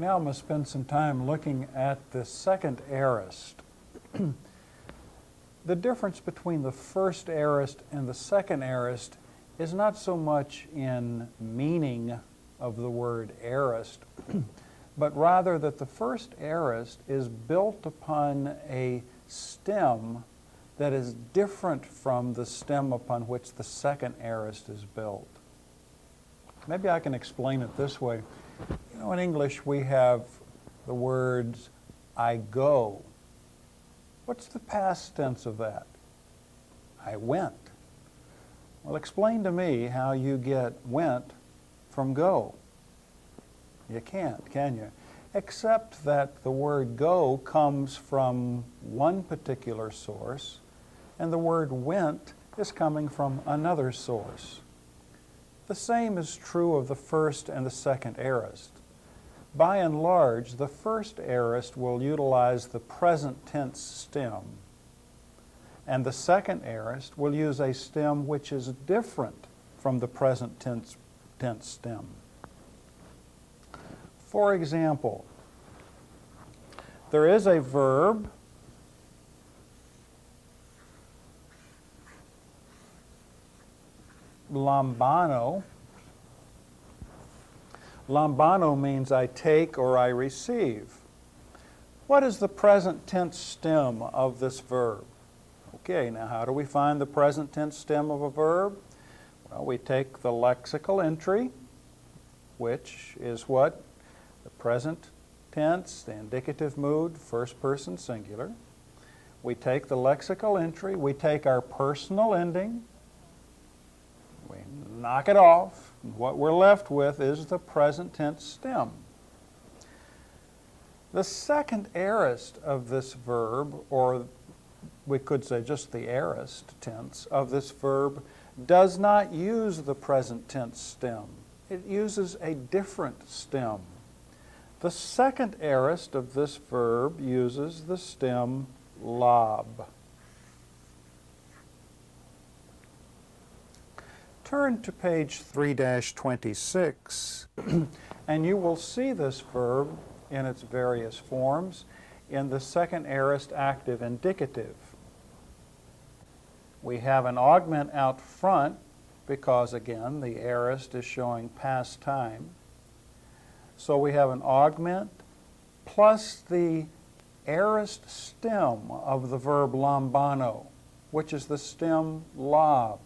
Now I'm going to spend some time looking at the second aorist. The difference between the first aorist and the second aorist is not so much in meaning of the word aorist, but rather that the first aorist is built upon a stem that is different from the stem upon which the second aorist is built. Maybe I can explain it this way. You know, in English we have the words, I go. What's the past tense of that? I went. Well, explain to me how you get went from go. You can't, can you? Except that the word go comes from one particular source, and the word went is coming from another source. The same is true of the first and the second aorist. By and large, the first aorist will utilize the present tense stem, and the second aorist will use a stem which is different from the present tense stem. For example, there is a verb lambano. Lambano means I take or I receive. What is the present tense stem of this verb? Okay, now how do we find the present tense stem of a verb? Well, we take the lexical entry, which is what? The present tense, the indicative mood, first person singular. We take the lexical entry, we take our personal ending, we knock it off. What we're left with is the present tense stem. The second aorist of this verb, or we could say just the aorist tense of this verb, does not use the present tense stem. It uses a different stem. The second aorist of this verb uses the stem lob. Turn to page 3-26, and you will see this verb in its various forms in the second aorist active indicative. We have an augment out front because, again, the aorist is showing past time. So we have an augment plus the aorist stem of the verb lambano, which is the stem lob,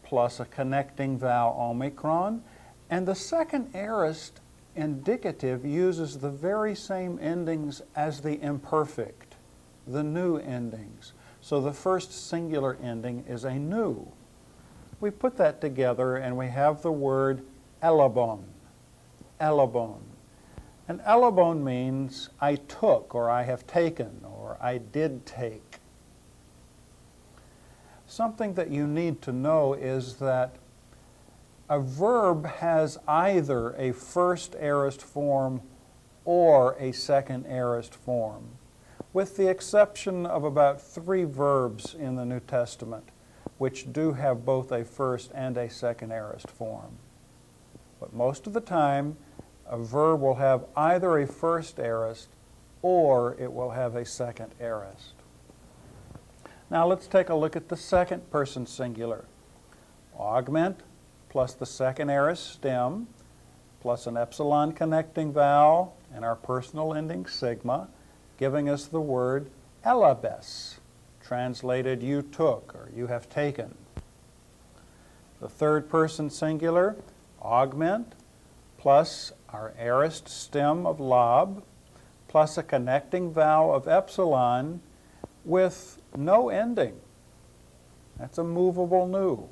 plus a connecting vowel omicron, and the second aorist indicative uses the very same endings as the imperfect, the new endings. So the first singular ending is a new. We put that together and we have the word elabon, elabon. And elabon means I took, or I have taken, or I did take. Something that you need to know is that a verb has either a first aorist form or a second aorist form, with the exception of about 3 verbs in the New Testament which do have both a first and a second aorist form. But most of the time, a verb will have either a first aorist or it will have a second aorist. Now let's take a look at the second person singular. Augment plus the second aorist stem plus an epsilon connecting vowel and our personal ending sigma, giving us the word elabes, translated you took or you have taken. The third person singular, augment plus our aorist stem of lob plus a connecting vowel of epsilon with no ending. That's a movable nu.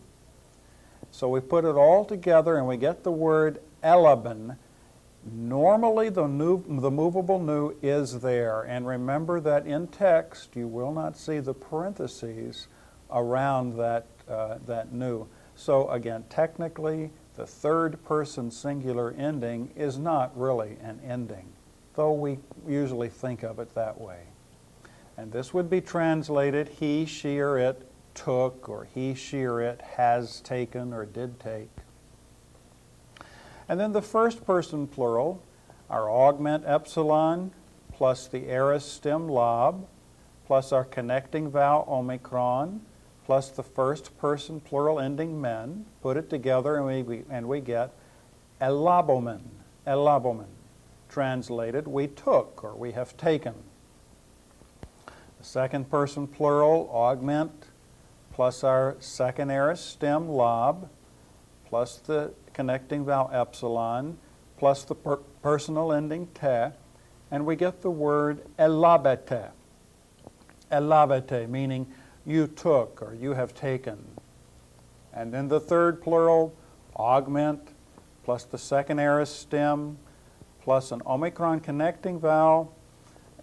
So we put it all together and we get the word elaben. Normally the movable nu is there, and remember that in text you will not see the parentheses around that nu. So again, technically the third person singular ending is not really an ending, though we usually think of it that way. And this would be translated he, she, or it took, or he, she, or it has taken or did take. And then the first person plural, our augment epsilon plus the aorist stem lob plus our connecting vowel omicron plus the first person plural ending men, put it together and we get elabomen, elabomen. Translated, we took or we have taken. The second person plural augment plus our second aorist stem lob plus the connecting vowel epsilon plus the personal ending te, and we get the word elabete. Elabete, meaning you took or you have taken. And then the third plural, augment, plus the second aorist stem, plus an omicron connecting vowel,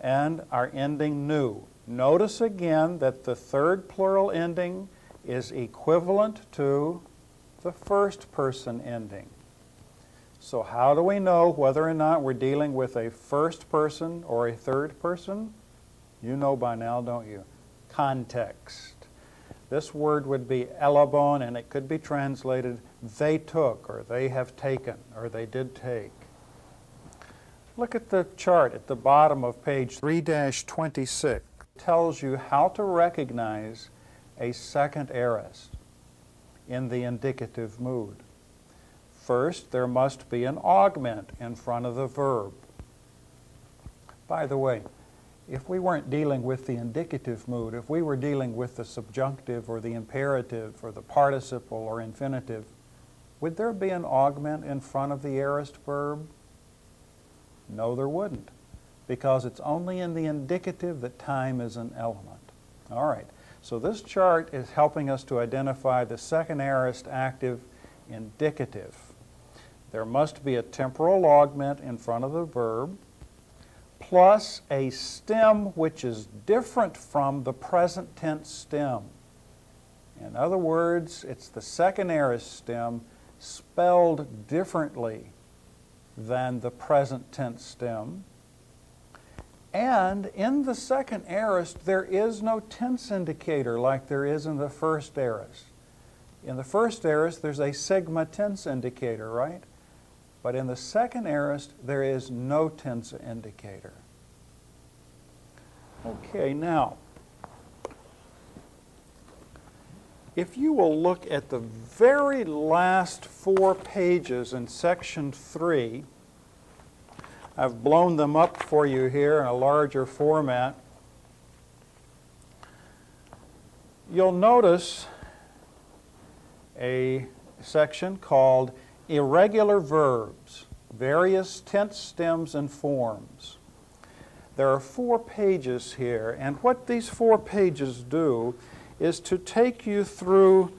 and our ending nu. Notice again that the third plural ending is equivalent to the first person ending. So how do we know whether or not we're dealing with a first person or a third person? You know by now, don't you? Context. This word would be elabon, and it could be translated they took, or they have taken, or they did take. Look at the chart at the bottom of page 3-26. It tells you how to recognize a second aorist in the indicative mood. First, there must be an augment in front of the verb. By the way, if we weren't dealing with the indicative mood, if we were dealing with the subjunctive or the imperative or the participle or infinitive, would there be an augment in front of the aorist verb? No, there wouldn't, because it's only in the indicative that time is an element. All right, so this chart is helping us to identify the second aorist active indicative. There must be a temporal augment in front of the verb, plus a stem which is different from the present tense stem. In other words, it's the second aorist stem spelled differently than the present tense stem. And in the second aorist, there is no tense indicator like there is in the first aorist. In the first aorist, there's a sigma tense indicator, right? But in the second aorist, there is no tense indicator. Okay, now, if you will look at the very last 4 pages in section 3, I've blown them up for you here in a larger format. You'll notice a section called Irregular Verbs, Various Tense Stems and Forms. There are 4 pages here, and what these 4 pages do is to take you through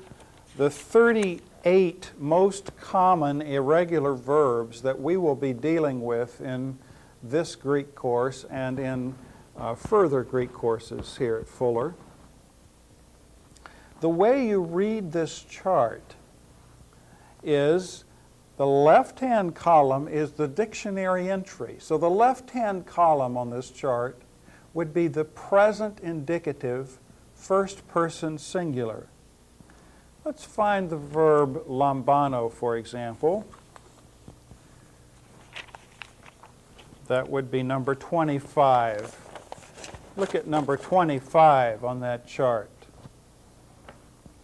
the 38 most common irregular verbs that we will be dealing with in this Greek course and in further Greek courses here at Fuller. The way you read this chart is the left-hand column is the dictionary entry. So the left-hand column on this chart would be the present indicative first person singular. Let's find the verb lambano, for example. That would be number 25. Look at number 25 on that chart.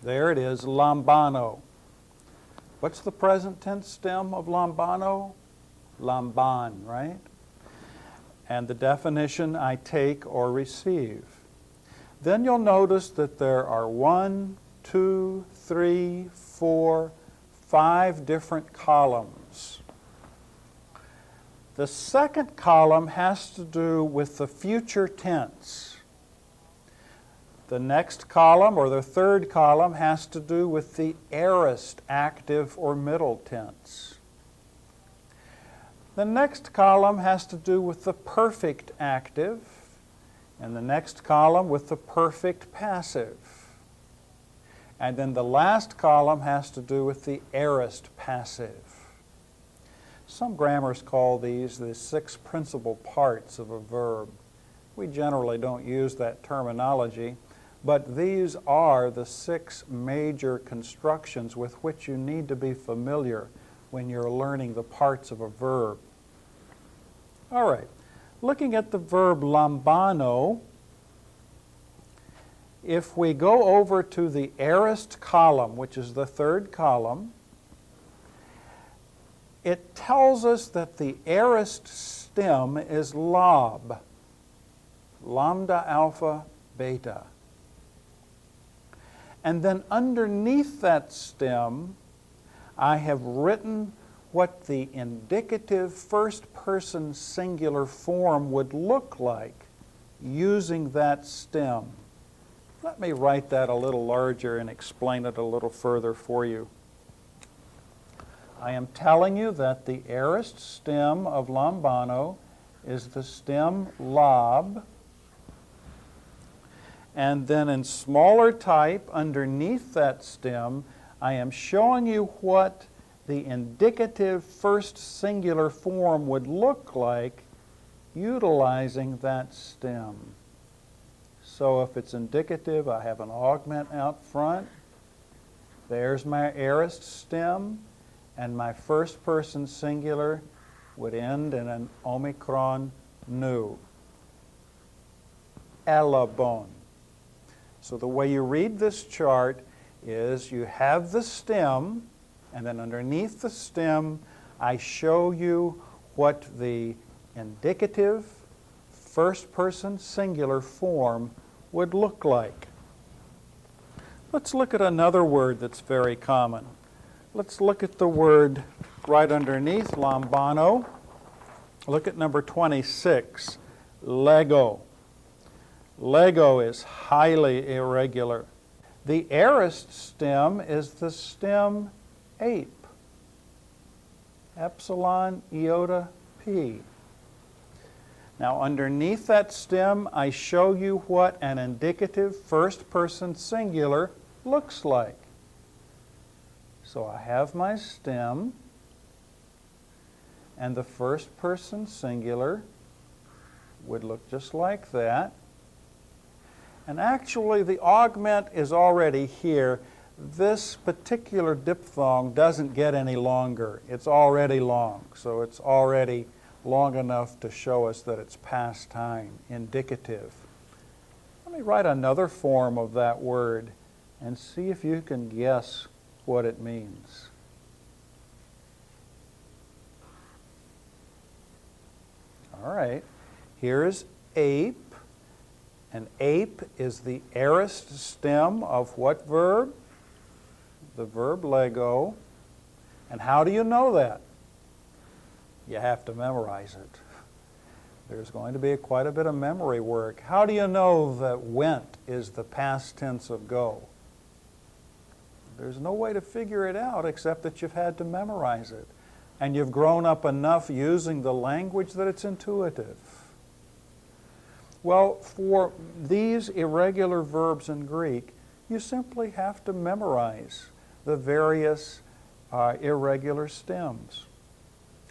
There it is, lambano. What's the present tense stem of lambano? Lamban, right? And the definition, I take or receive. Then you'll notice that there are 1, 2, 3, 4, 5 different columns. The second column has to do with the future tense. The next column, or the third column, has to do with the aorist active or middle tense. The next column has to do with the perfect active, and the next column with the perfect passive. And then the last column has to do with the aorist passive. Some grammars call these the 6 principal parts of a verb. We generally don't use that terminology, but these are the 6 major constructions with which you need to be familiar when you're learning the parts of a verb. All right, looking at the verb lambano, if we go over to the aorist column, which is the third column, it tells us that the aorist stem is lab, lambda alpha beta. And then underneath that stem, I have written what the indicative first-person singular form would look like using that stem. Let me write that a little larger and explain it a little further for you. I am telling you that the aorist stem of lambano is the stem lab, and then in smaller type underneath that stem, I am showing you what the indicative first singular form would look like utilizing that stem. So if it's indicative, I have an augment out front. There's my aorist stem, and my first person singular would end in an omicron nu. Elabon. So the way you read this chart is you have the stem, and then underneath the stem, I show you what the indicative first-person singular form would look like. Let's look at another word that's very common. Let's look at the word right underneath lambano. Look at number 26, Lego. Lego is highly irregular. The aorist stem is the stem ape, epsilon iota p. Now underneath that stem, I show you what an indicative first-person singular looks like. So I have my stem, and the first-person singular would look just like that. And actually, the augment is already here. This particular diphthong doesn't get any longer. It's already long, so it's already long enough to show us that it's past time, indicative. Let me write another form of that word and see if you can guess what it means. All right, here's ape. And ape is the aorist stem of what verb? The verb lego. And how do you know that? You have to memorize it. There's going to be quite a bit of memory work. How do you know that went is the past tense of go? There's no way to figure it out except that you've had to memorize it. And you've grown up enough using the language that it's intuitive. Well, for these irregular verbs in Greek, you simply have to memorize the various irregular stems.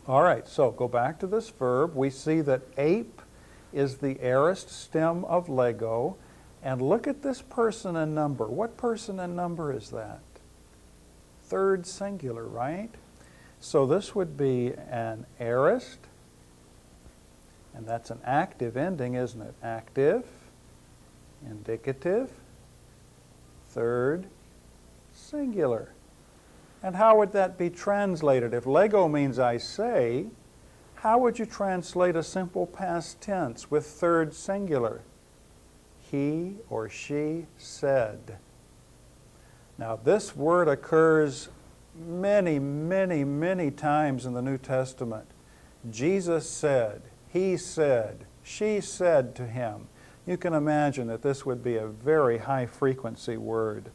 All right, so go back to this verb. We see that ape is the aorist stem of lego. And look at this person and number. What person and number is that? Third singular, right? So this would be an aorist. And that's an active ending, isn't it? Active, indicative, third, singular. And how would that be translated? If lego means I say, how would you translate a simple past tense with third singular? He or she said. Now this word occurs many, many, many times in the New Testament. Jesus said, he said, she said to him. You can imagine that this would be a very high frequency word.